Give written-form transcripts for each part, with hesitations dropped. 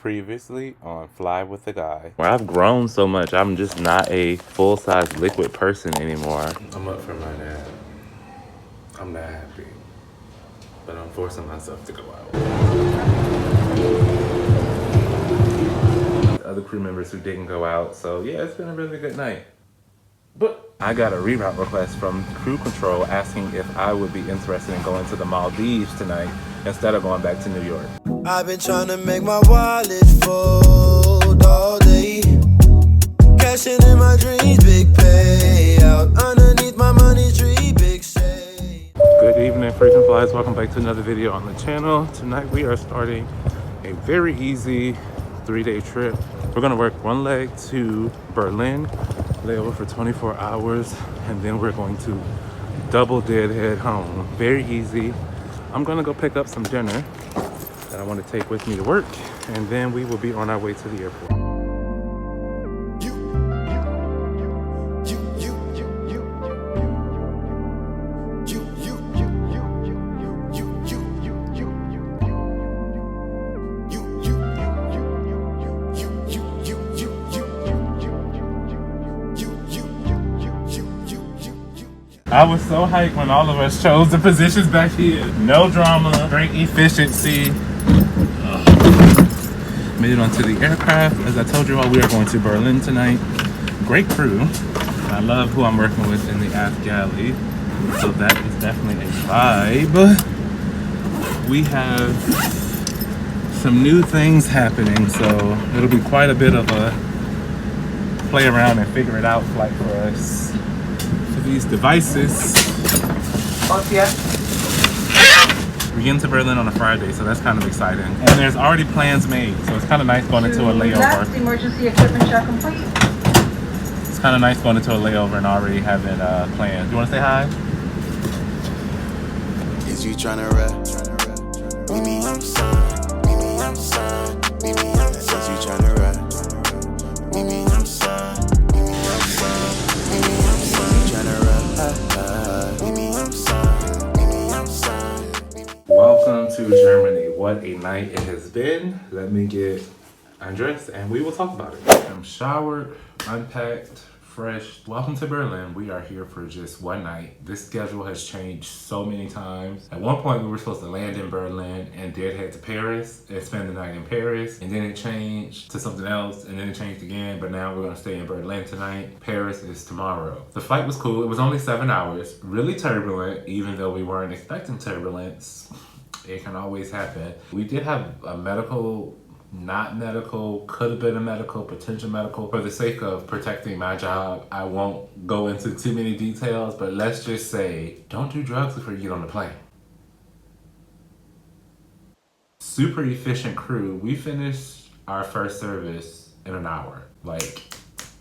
Previously on Fly with a Guy, where I've grown so much, I'm just not a full-size liquid person anymore. I'm up for my nap. I'm not happy, but I'm forcing myself to go out. Other crew members who didn't go out, so yeah, it's been a really good night. But I got a reroute request from crew control asking if I would be interested in going to the Maldives tonight instead of going back to New York. I've been trying to make my wallet fold all day. Cashing in my dreams, big payout. Underneath my money tree, big shade. Good evening, frequent flyers. Welcome back to another video on the channel. Tonight we are starting a very easy 3-day trip. We're gonna work one leg to Berlin, layover for 24 hours, and then we're going to double deadhead home. Very easy. I'm gonna go pick up some dinner that I want to take with me to work, and then we will be on our way to the airport. I was so hyped when all of us chose the positions back here. No drama, great efficiency. Made it onto the aircraft. As I told you all, we are going to Berlin tonight. Great crew. I love who I'm working with in the aft galley. So that is definitely a vibe. We have some new things happening, so it'll be quite a bit of a play around and figure it out flight for us. These devices. Oh, yeah. We get into Berlin on a Friday, so that's kind of exciting. And there's already plans made, so it's kind of nice going into a layover. Left emergency equipment check complete. It's kind of nice going into a layover and already having plans. You want to say hi? Is you trying to rap? Meet me outside. Meet me outside. Meet me outside. Is you trying to rap? Meet me outside. Meet me outside. Meet me outside. You trying to rap? Meet me outside. Meet me outside. Welcome to Germany. What a night it has been. Let me get undressed and we will talk about it. I'm showered, unpacked, fresh. Welcome to Berlin. We are here for just one night. This schedule has changed so many times. At one point we were supposed to land in Berlin and deadhead to Paris and spend the night in Paris, and then it changed to something else, and then it changed again, but now we're gonna stay in Berlin tonight. Paris is tomorrow. The flight was cool. It was only 7 hours, really turbulent, even though we weren't expecting turbulence. It can always happen. We did have a medical, not medical, could have been a medical, potential medical. For the sake of protecting my job, I won't go into too many details, but let's just say, don't do drugs before you get on the plane. Super efficient crew. We finished our first service in an hour,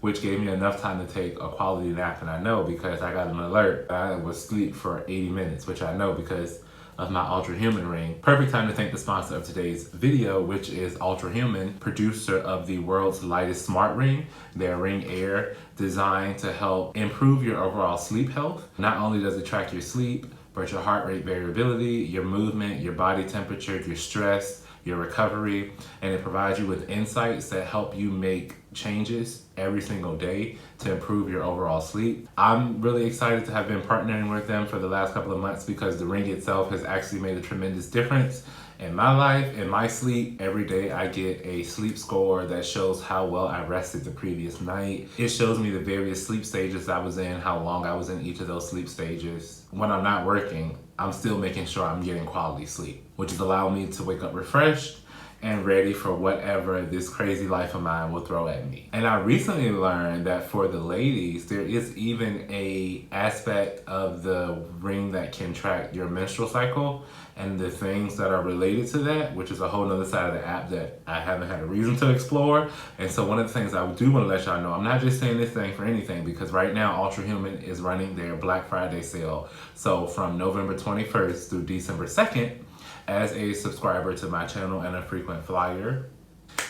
which gave me enough time to take a quality nap, and I know because I got an alert. I was asleep for 80 minutes, which I know because of my Ultra Human ring. Perfect time to thank the sponsor of today's video, which is Ultra Human, producer of the world's lightest smart ring, their Ring Air, designed to help improve your overall sleep health. Not only does it track your sleep, but your heart rate variability, your movement, your body temperature, your stress, your recovery, and it provides you with insights that help you make changes every single day to improve your overall sleep. I'm really excited to have been partnering with them for the last couple of months because the ring itself has actually made a tremendous difference in my life, in my sleep. Every day I get a sleep score that shows how well I rested the previous night. It shows me the various sleep stages I was in, how long I was in each of those sleep stages. When I'm not working, I'm still making sure I'm getting quality sleep, which has allowed me to wake up refreshed and ready for whatever this crazy life of mine will throw at me. And I recently learned that for the ladies, there is even a aspect of the ring that can track your menstrual cycle and the things that are related to that, which is a whole nother side of the app that I haven't had a reason to explore. And so one of the things I do want to let y'all know, I'm not just saying this thing for anything, because right now Ultra Human is running their Black Friday sale. So from November 21st through December 2nd, as a subscriber to my channel and a frequent flyer,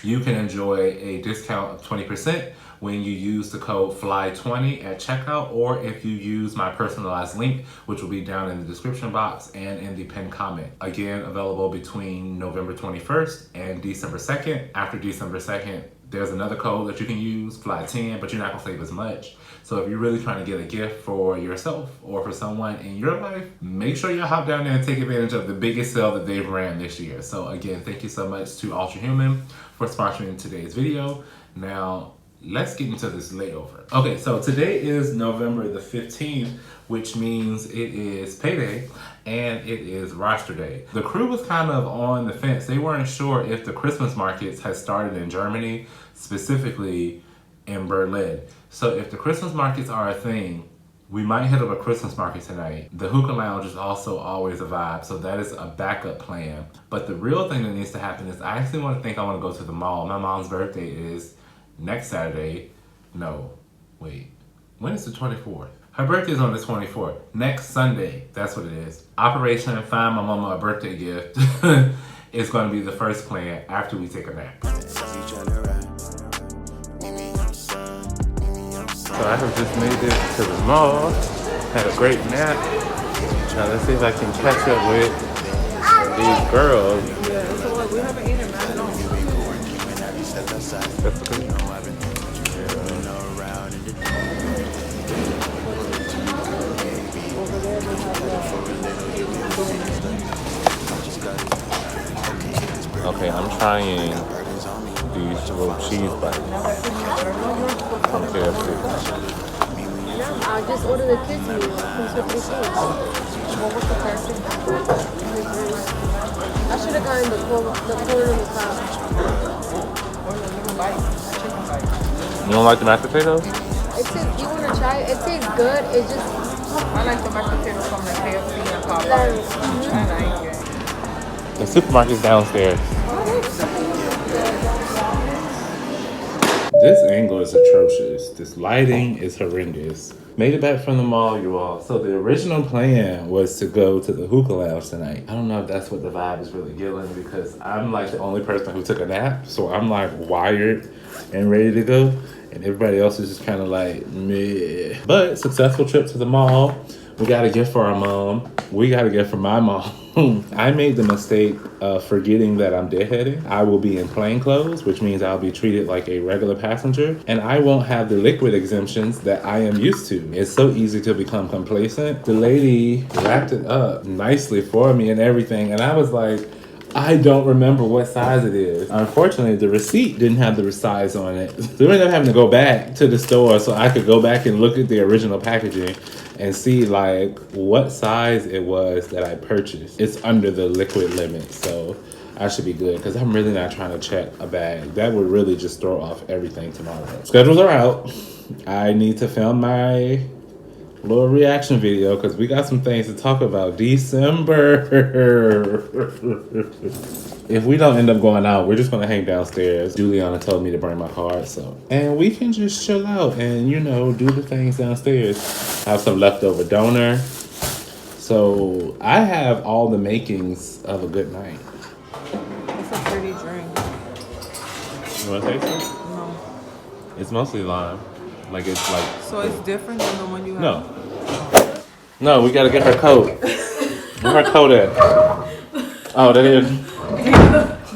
you can enjoy a discount of 20% when you use the code FLY20 at checkout, or if you use my personalized link, which will be down in the description box and in the pinned comment. Again, available between November 21st and December 2nd. After December 2nd, there's another code that you can use, FLY10, but you're not gonna save as much. So if you're really trying to get a gift for yourself or for someone in your life, make sure you hop down there and take advantage of the biggest sale that they've ran this year. So again, thank you so much to Ultra Human for sponsoring today's video. Now, let's get into this layover. Okay, so today is November the 15th, which means it is payday and it is roster day. The crew was kind of on the fence. They weren't sure if the Christmas markets had started in Germany, specifically in Berlin. So if the Christmas markets are a thing, we might hit up a Christmas market tonight. The hookah lounge is also always a vibe, so that is a backup plan. But the real thing that needs to happen is I actually want to go to the mall. My mom's birthday is next Saturday. No, wait. When is the 24th? Her birthday is on the 24th. Next Sunday, that's what it is. Operation Find My Mama a Birthday Gift is going to be the first plan after we take a nap. So I have just made it to the mall, had a great nap. Now let's see if I can catch up with these girls. Yeah, so what, we haven't eaten at all. That's okay. Okay, I'm trying these little cheese bites from KFC. I'll just order the kids meal. Comes with 3 things. What was the first thing? I should have gotten the corn on the cob. You don't like the mashed potatoes? It tastes, you want to try it? It tastes good. It just... I like the mashed potatoes from the KFC and Popeyes. Like, I like it. The supermarket's downstairs. This angle is atrocious. This lighting is horrendous. Made it back from the mall, you all. So the original plan was to go to the hookah lounge tonight. I don't know if that's what the vibe is really giving, because I'm like the only person who took a nap. So I'm like wired and ready to go. And everybody else is just kind of like, meh. But successful trip to the mall. We got a gift for our mom. We got a gift for my mom. I made the mistake of forgetting that I'm deadheading. I will be in plain clothes, which means I'll be treated like a regular passenger, and I won't have the liquid exemptions that I am used to. It's so easy to become complacent. The lady wrapped it up nicely for me and everything, and I was like, I don't remember what size it is. Unfortunately, the receipt didn't have the size on it. So we ended up having to go back to the store so I could go back and look at the original packaging and see like what size it was that I purchased. It's under the liquid limit, so I should be good, because I'm really not trying to check a bag. That would really just throw off everything tomorrow. Schedules are out. I need to film my little reaction video because we got some things to talk about. December. If we don't end up going out, we're just gonna hang downstairs. Juliana told me to bring my card, so. And we can just chill out and, you know, do the things downstairs. Have some leftover donor. So I have all the makings of a good night. It's a pretty drink. You wanna taste it? No. It's mostly lime. Like it's like. So it's different than the one you have? No. No, we gotta get her coat. Where her coat at? Oh, that is.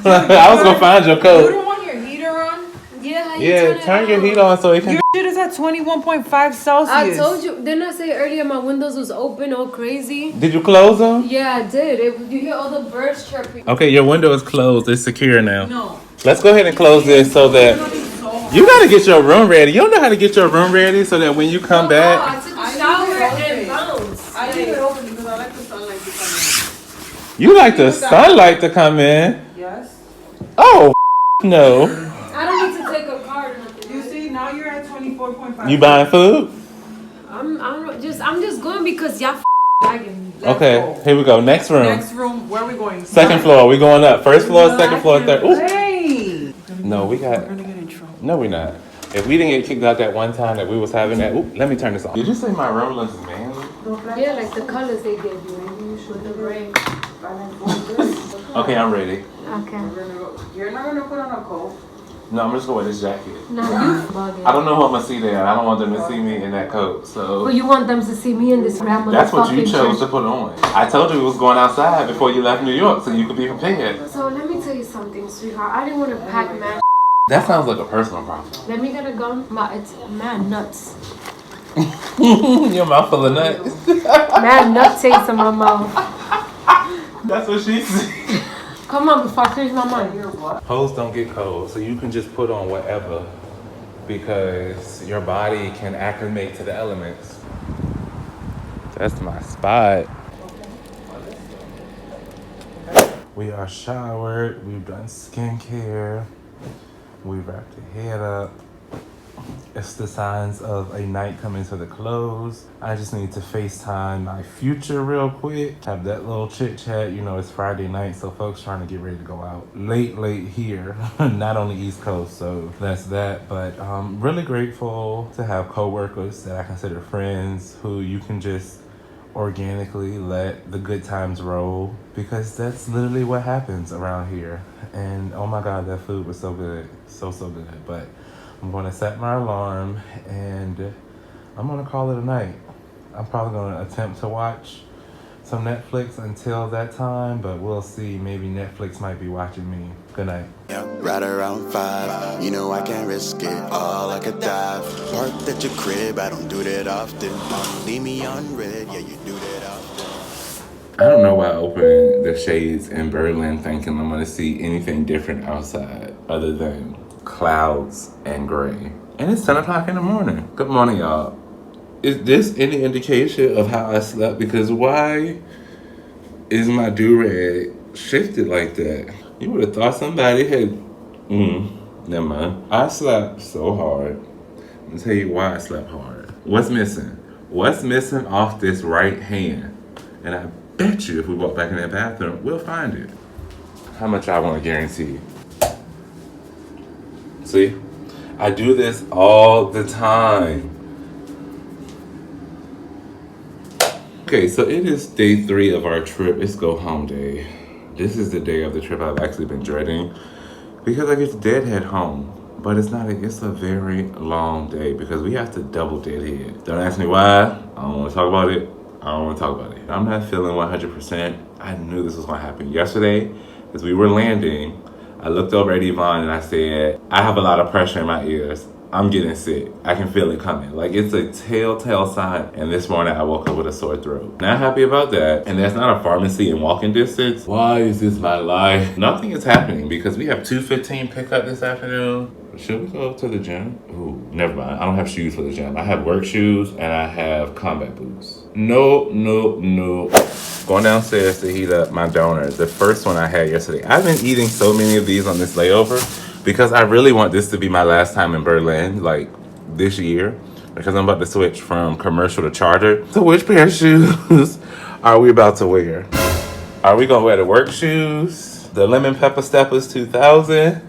I was gonna find your You coat. don't want your heater on? yeah, Turn your heat on so it can. Your shit is at 21.5 Celsius. I told you. Didn't I say earlier my windows was open all crazy? Did you close them? Yeah, I did. You hear all the birds chirping. Okay, your window is closed. It's secure now. No. Let's go ahead and close this so that you gotta get your room ready. You don't know how to get your room ready so that when you come I back, took a shower and bounced. I leave it open because I like the sunlight to come you like the sunlight to come in. in. Yes. Oh, no. I don't need to take a card or nothing. You see, now you're at 24.5. You buying food? I'm just going because y'all lagging. Okay, go. here we go. Next room. Next room, where are we going? Second floor. We going up. First floor, second floor, third. Ooh. Hey! No, we got. We're gonna get in trouble. No, we're not. If we didn't get kicked out that one time that we was having that. Ooh, let me turn this off. Did you say my room looks manly? Yeah, like the colors they gave you. With the ring. Okay, I'm ready. Okay. You're not gonna put on a coat. No, I'm just gonna wear this jacket. Nah, you bugging. I don't know who I'm gonna see there. I don't want them to see me in that coat. So But you want them to see me in this rambling that's what you fucking chose shirt. to put on. I told you it was going outside before you left New York, so you could be prepared. So let me tell you something, sweetheart. I didn't want to pack mad. That sounds like a personal problem. Let me get a gun. It's mad nuts. Your mouth full of nuts. Mad nut taste in my mouth. That's what she said. Come on, before I change my mind. Hose don't get cold, so you can just put on whatever because your body can acclimate to the elements. That's my spot. We are showered, we've done skincare, we wrapped the head up. It's the signs of a night coming to the close. I just need to FaceTime my future real quick. Have that little chit chat. You know, it's Friday night, so folks trying to get ready to go out late here, not on the East Coast. So that's that. But I'm really grateful to have coworkers that I consider friends who you can just organically let the good times roll, because that's literally what happens around here. And oh my God, that food was so good. So good. But I'm gonna set my alarm and I'm gonna call it a night. I'm probably gonna attempt to watch some Netflix until that time, but we'll see. Maybe Netflix might be watching me. Good night. Yeah, right around 5. You know I can't risk it all. I could dive. Parked at your crib, I don't do that often. Leave me on red, yeah, you do that often. I don't know why I opened the shades in Berlin thinking I'm gonna see anything different outside other than clouds and gray. And it's 10 o'clock in the morning. Good morning, y'all. Is this any indication of how I slept? Because why is my do-rag shifted like that? You would have thought somebody had... never mind. I slept so hard. I'll tell you why I slept hard. What's missing? What's missing off this right hand? And I bet you if we walk back in that bathroom, we'll find it. How much I want to guarantee? See? I do this all the time. Okay, so it is day 3 of our trip. It's go home day. This is the day of the trip I've actually been dreading because I get to deadhead home. But it's a very long day because we have to double deadhead. Don't ask me why. I don't want to talk about it. I'm not feeling 100%. I knew this was going to happen. Yesterday, as we were landing, I looked over at Yvonne and I said, I have a lot of pressure in my ears. I'm getting sick. I can feel it coming. Like, it's a telltale sign. And this morning I woke up with a sore throat. Not happy about that. And there's not a pharmacy in walking distance. Why is this my life? Nothing is happening because we have 2:15 pickup this afternoon. Should we go to the gym? Ooh, never mind. I don't have shoes for the gym. I have work shoes and I have combat boots. No. Going downstairs to heat up my donut. The first one I had yesterday. I've been eating so many of these on this layover because I really want this to be my last time in Berlin, like this year, because I'm about to switch from commercial to charter. So which pair of shoes are we about to wear? Are we gonna wear the work shoes, the Lemon Pepper Steppers 2000,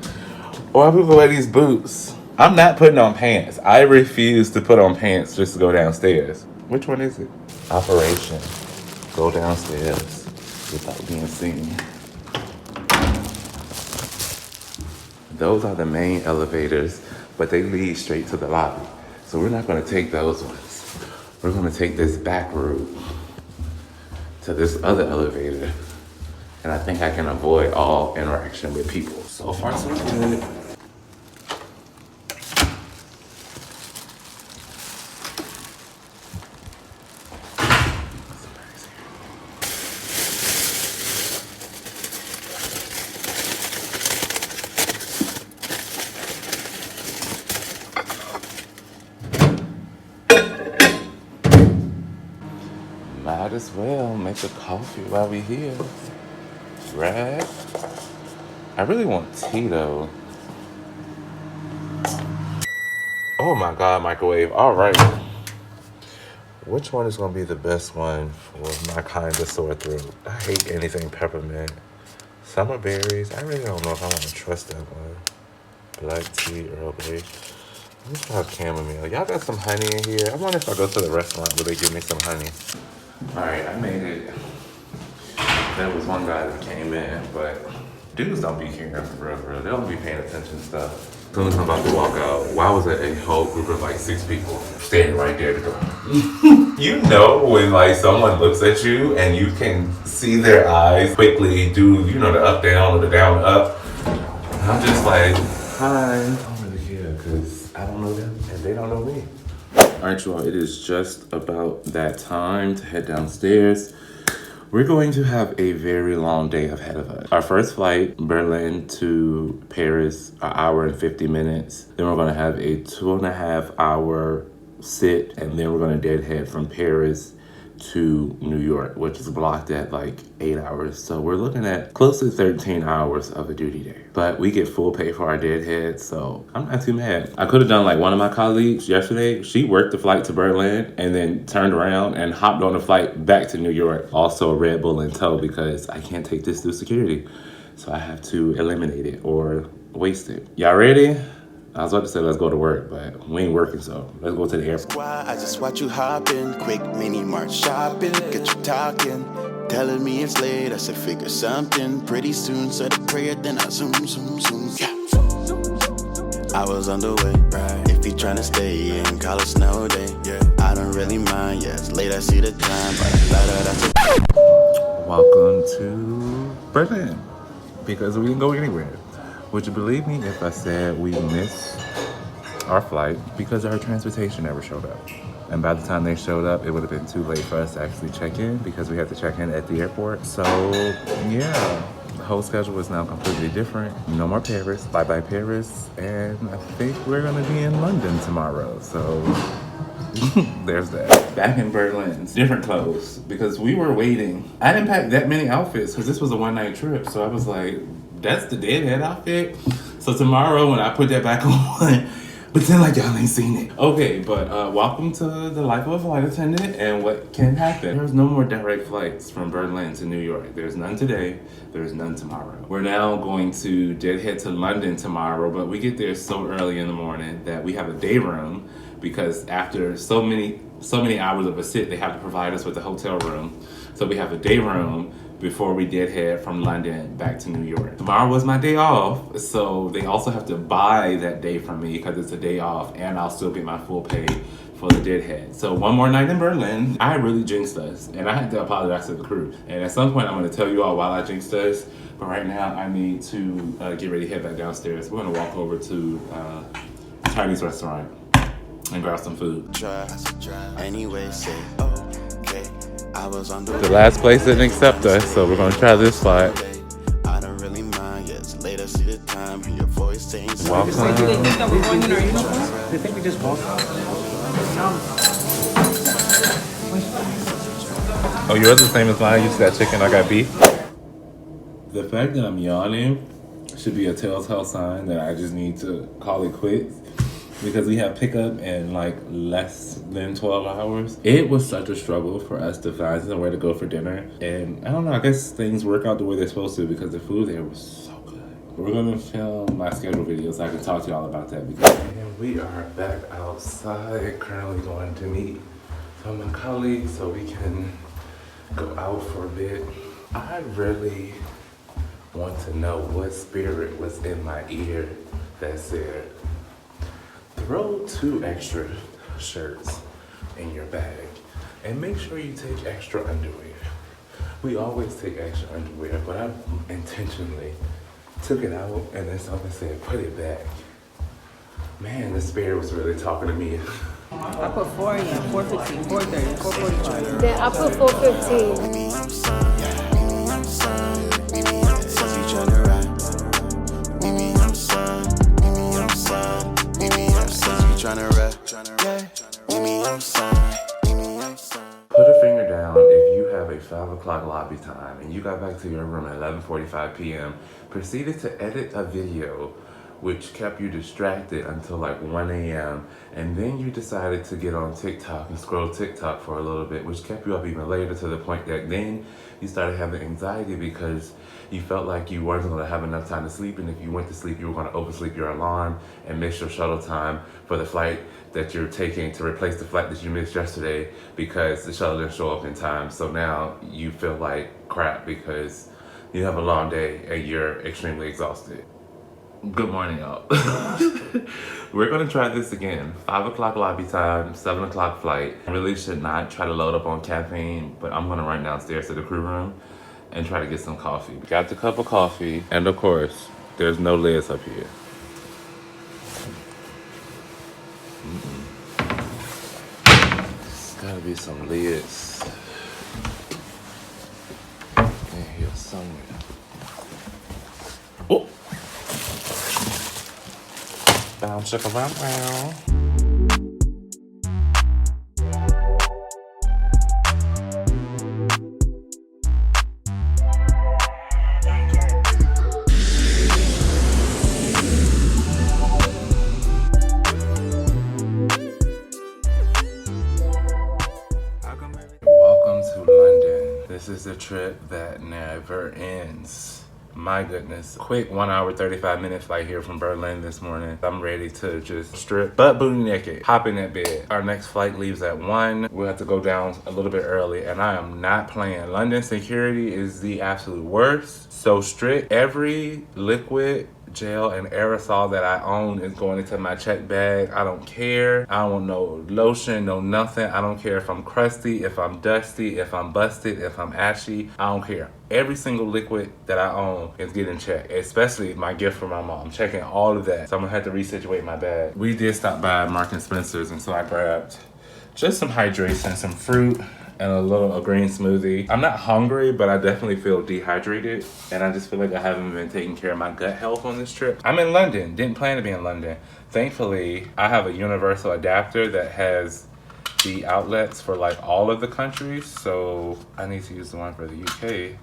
or are we gonna wear these boots? I'm not putting on pants. I refuse to put on pants just to go downstairs. Which one is it? Operation. Go downstairs without being seen. Those are the main elevators, but they lead straight to the lobby. So we're not gonna take those ones. We're gonna take this back route to this other elevator. And I think I can avoid all interaction with people. So far, so good. Might as well make a coffee while we here, right? I really want tea though. Oh my God, microwave. All right. Which one is gonna be the best one for my kind of sore throat? I hate anything peppermint. Summer berries. I really don't know if I want to trust that one. Black tea, Earl Grey. Let's try chamomile. Y'all got some honey in here? I wonder if I go to the restaurant, will they give me some honey? All right, I made it. There was one guy that came in, but dudes don't be caring for real. They don't be paying attention to stuff. As soon as I'm about to walk out, why was it a whole group of like 6 people standing right there at the door? You know when like someone looks at you and you can see their eyes quickly do, you know, the up down or the down up. I'm just like, hi. I don't really care because I don't know them and they don't know me. All right, y'all, it is just about that time to head downstairs. We're going to have a very long day ahead of us. Our first flight, Berlin to Paris, an hour and 50 minutes. Then we're gonna have a 2.5 hour sit, and then we're gonna deadhead from Paris to New York, which is blocked at like 8 hours. So we're looking at close to 13 hours of a duty day. But we get full pay for our deadhead, so I'm not too mad. I could have done like one of my colleagues yesterday. She worked the flight to Berlin and then turned around and hopped on the flight back to New York. Also a Red Bull in tow because I can't take this through security. So I have to eliminate it or waste it. Y'all ready? I was about to say let's go to work, but we ain't working, so let's go to the airport. Why I just watch you hopping, quick mini mart shopping, get you talking, telling me it's late. I said figure something pretty soon. Said a prayer, then I zoom. Yeah. I was underway. Right. If you tryna stay in, call it snow day. Yeah. I don't really mind. Yeah, it's late. I see the time, but I Welcome to Berlin because we didn't go anywhere. Would you believe me if I said we missed our flight because our transportation never showed up? And by the time they showed up, it would have been too late for us to actually check in because we had to check in at the airport. So yeah, the whole schedule is now completely different. No more Paris, bye-bye Paris. And I think we're gonna be in London tomorrow, so there's that. Back in Berlin, different clothes because we were waiting. I didn't pack that many outfits because this was a one-night trip, so I was like, that's the deadhead outfit. So tomorrow when I put that back on, pretend like y'all ain't seen it. Okay, but welcome to the life of a flight attendant and what can happen. There's no more direct flights from Berlin to New York. There's none today, there's none tomorrow. We're now going to deadhead to London tomorrow, but we get there so early in the morning that we have a day room because after so many hours of a sit, they have to provide us with a hotel room. So we have a day room before we deadhead from London back to New York. Tomorrow was my day off, so they also have to buy that day from me because it's a day off and I'll still get my full pay for the deadhead. So one more night in Berlin. I really jinxed us and I had to apologize to the crew. And at some point I'm gonna tell you all why I jinxed us, but right now I need to get ready to head back downstairs. We're gonna walk over to a Chinese restaurant and grab some food. try. Anyway, say okay. I was on The last place didn't accept us, so we're gonna try this spot. I don't really mind. Yeah, it's late. I see the time. Hear your voice change. Welcome. Do they think that we're going in our uniforms? I think we just walked. Oh, yours is the same as mine. You just got chicken, I got beef. The fact that I'm yawning should be a telltale sign that I just need to call it quits because we have pickup in like less than 12 hours. It was such a struggle for us to find somewhere to go for dinner. And I don't know, I guess things work out the way they're supposed to because the food there was so good. We're gonna film my schedule video so I can talk to y'all about that. And we are back outside, currently going to meet some of my colleagues so we can go out for a bit. I really want to know what spirit was in my ear that said, throw 2 extra shirts in your bag and make sure you take extra underwear. We always take extra underwear, but I intentionally took it out and then someone said, put it back. Man, the spirit was really talking to me. I put 4 a.m., 4:15, 4:30, 4:45. Then I put 4:15. Maybe I'm son. Maybe I'm son. Maybe I'm son. You tryna ride? Maybe I'm son. Maybe I'm son. Maybe I'm son. You tryna ride? Yeah. Maybe I'm son. Maybe I'm son. Put a finger down if you have a 5 o'clock lobby time and you got back to your room at 11:45 p.m., proceeded to edit a video which kept you distracted until like 1 a.m. And then you decided to get on TikTok and scroll TikTok for a little bit, which kept you up even later to the point that then you started having anxiety because you felt like you weren't going to have enough time to sleep. And if you went to sleep, you were going to oversleep your alarm and miss your shuttle time for the flight that you're taking to replace the flight that you missed yesterday because the shuttle didn't show up in time. So now you feel like crap because you have a long day and you're extremely exhausted. Good morning, y'all. We're gonna try this again. 5 o'clock lobby time, 7 o'clock flight. I really should not try to load up on caffeine, but I'm gonna run downstairs to the crew room and try to get some coffee. Got the cup of coffee, and of course, there's no lids up here. There's gotta be some lids in here somewhere. Oh! Bounce it around. Welcome to London. This is a trip that never ends. My goodness. Quick 1 hour, 35 minute flight here from Berlin this morning. I'm ready to just strip butt booty naked, hop in that bed. Our next flight leaves at 1. We'll have to go down a little bit early, and I am not playing. London security is the absolute worst. So strict. Every liquid, gel, and aerosol that I own is going into my check bag. I don't care. I don't want no lotion, no nothing. I don't care if I'm crusty, if I'm dusty, if I'm busted, if I'm ashy. I don't care. Every single liquid that I own is getting checked, especially my gift from my mom. Checking all of that. So I'm gonna have to resituate my bag. We did stop by Mark and Spencer's, and so I grabbed just some hydration, some fruit, and a green smoothie. I'm not hungry, but I definitely feel dehydrated, and I just feel like I haven't been taking care of my gut health on this trip. I'm in London, didn't plan to be in London. Thankfully, I have a universal adapter that has the outlets for like all of the countries, so I need to use the one for the UK.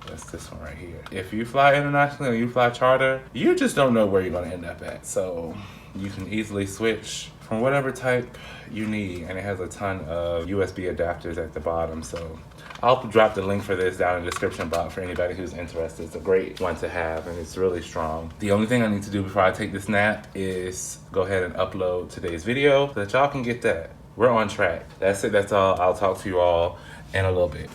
That's this one right here. If you fly internationally or you fly charter, you just don't know where you're gonna end up at. So you can easily switch from whatever type you need, and it has a ton of USB adapters at the bottom. So I'll drop the link for this down in the description box for anybody who's interested. It's a great one to have, and it's really strong. The only thing I need to do before I take this nap is go ahead and upload today's video so that y'all can get that. We're on track. That's it, that's all. I'll talk to you all in a little bit.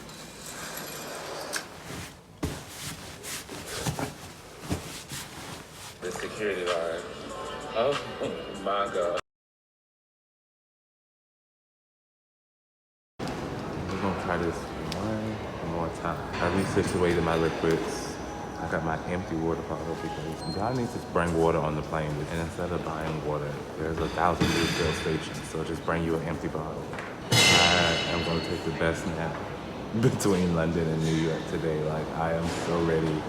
The security guard. Oh my God. We're gonna try this one more time. I resituated my liquids. I got my empty water bottle because y'all need to bring water on the plane. And instead of buying water, there's 1,000 refill stations. So just bring you an empty bottle. I am gonna take the best nap between London and New York today. Like, I am so ready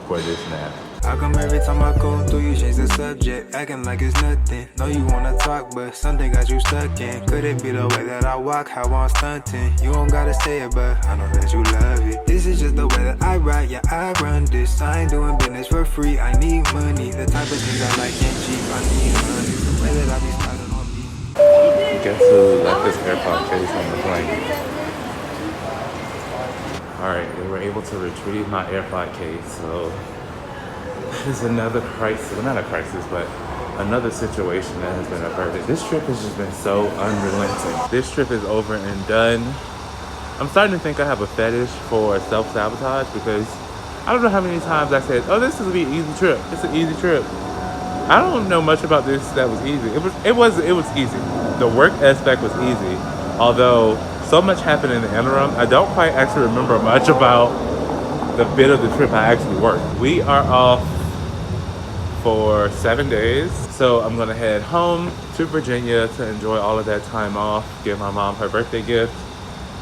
for this nap. How come every time I go through you change the subject, acting like it's nothing? Know you wanna talk, but something got you stuck in. Could it be the way that I walk, how I'm stunting? You don't gotta say it, but I know that you love it. This is just the way that I ride, yeah, I run this. I ain't doing business for free, I need money. The type of things I like ain't cheap, I need money. The way that I be starting on me. Guess who left his AirPod case on the plane? Alright, they were able to retrieve my AirPod case, so this is another crisis, well, not a crisis, but another situation that has been averted. This trip has just been so unrelenting. This trip is over and done. I'm starting to think I have a fetish for self-sabotage because I don't know how many times I said, oh, this is gonna be an easy trip. It's an easy trip. I don't know much about this that was easy. It was easy. The work aspect was easy, although so much happened in the interim. I don't quite actually remember much about the bit of the trip I actually worked. We are off for 7 days. So I'm gonna head home to Virginia to enjoy all of that time off, give my mom her birthday gift,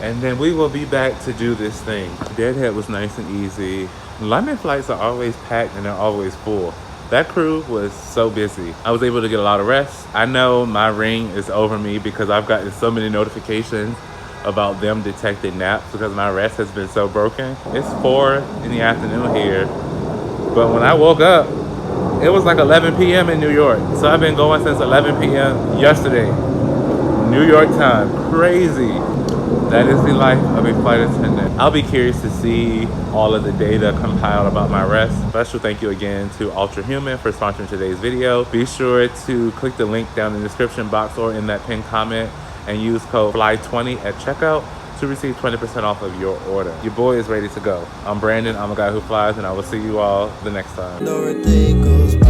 and then we will be back to do this thing. Deadhead was nice and easy. London flights are always packed and they're always full. That crew was so busy. I was able to get a lot of rest. I know my ring is over me because I've gotten so many notifications about them detecting naps because my rest has been so broken. It's 4 in the afternoon here, but when I woke up, it was like 11 p.m. in New York. So I've been going since 11 p.m. yesterday, New York time. Crazy. That is the life of a flight attendant. I'll be curious to see all of the data compiled about my rest. Special thank you again to Ultra Human for sponsoring today's video. Be sure to click the link down in the description box or in that pinned comment and use code FLY20 at checkout to receive 20% off of your order. Your boy is ready to go. I'm Brandon, I'm a guy who flies, and I will see you all the next time. No ridiculous.